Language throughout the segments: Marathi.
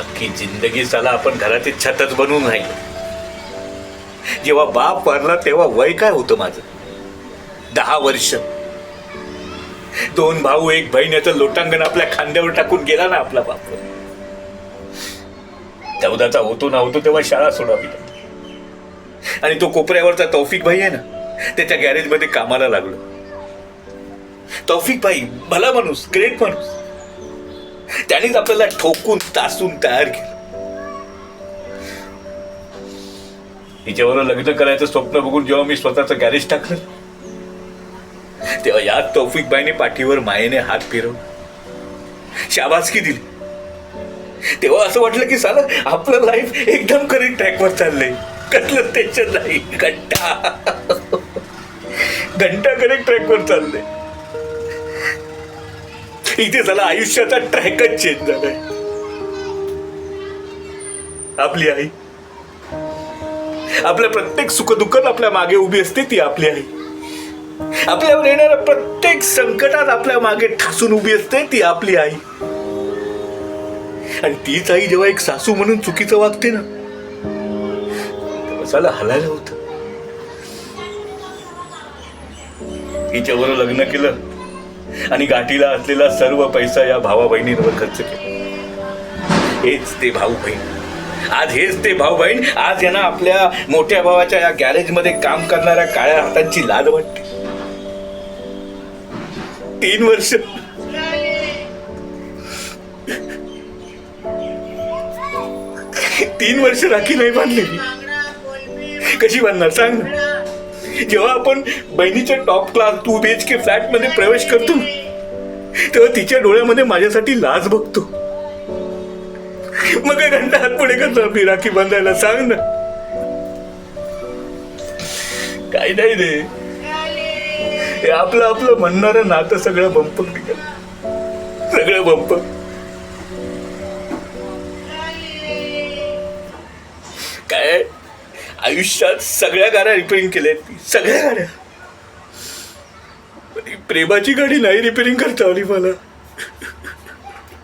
अख्खी जिंदगी साला आपण घराची छतच बनवून राहिलो. जेव्हा बाप वारला तेव्हा वय काय होतं माझं? 10 वर्ष. 2 भाऊ 1 बहीण याचं लोटांगण आपल्या खांद्यावर टाकून गेला ना आपला बाप. 14चा होतो ना होतो तेव्हा शाळा सोडावी. आणि तो कोपऱ्यावरचा तौफिक भाई आहे ना, त्याच्या गॅरेजमध्ये कामाला लागलो. तौफिक भाई भला माणूस, ग्रेट माणूस. त्यानेच आपल्याला ठोकून तासून तयार केलं. हिच्याबरोबर लग्न करायचं स्वप्न बघून जेव्हा मी स्वतःचं गॅरेज टाकलं, तेव्हा यात तौफिक बाईने पाठीवर मायेने हात फिरवला, शाबासकी दिली. तेव्हा असं वाटलं की साला आपलं लाईफ एकदम करेक्ट ट्रॅकवर चाललंय. कसलं टेन्शन नाही. घंटा करेक्ट ट्रॅकवर चाललंय. इथे झाला आयुष्याचा ट्रॅकच चेंज झालाय. आपली आई आपल्या प्रत्येक सुखदुःखात आपल्या मागे उभी असते. ती आपली आई आपल्यावर येणाऱ्या प्रत्येक संकटात आपल्या मागे ठासून उभी असते. ती आपली आई. आणि तीच आई जेव्हा एक सासू म्हणून चुकीचं वागते ना, तेव्हा साला हलायला होतं. हिच्याबरोबर लग्न केलं आणि गाठीला असलेला सर्व पैसा या भावा बहिणींवर खर्च केला. हेच ते भाऊ बहीण. आज हेच ते भाऊ बहीण. आज यांना आपल्या मोठ्या भावाच्या या गॅरेज मध्ये काम करणाऱ्या काळ्या हातांची लाज वाटते. 3 वर्ष 3 वर्ष राखी नाही बांधली. कशी बांधणार सांग ना? जेव्हा आपण बहिणीच्या टॉप क्लास 2 BHK फ्लॅट मध्ये प्रवेश करतो, तेव्हा तिच्या डोळ्यामध्ये माझ्यासाठी लाज बघतो. मग घंटा हात पुढे करतो आपली राखी बांधायला, सांग ना? काही नाही रे, हे आपलं आपलं म्हणणारं नातं सगळं बंपक निघालं. सगळं बंपक. काय आयुष्यात सगळ्या गाड्या रिपेअरिंग केल्या. सगळ्या गाड्या. प्रेमाची गाडी नाही रिपेअरिंग करता आली मला.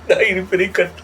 नाही रिपेअरिंग करता.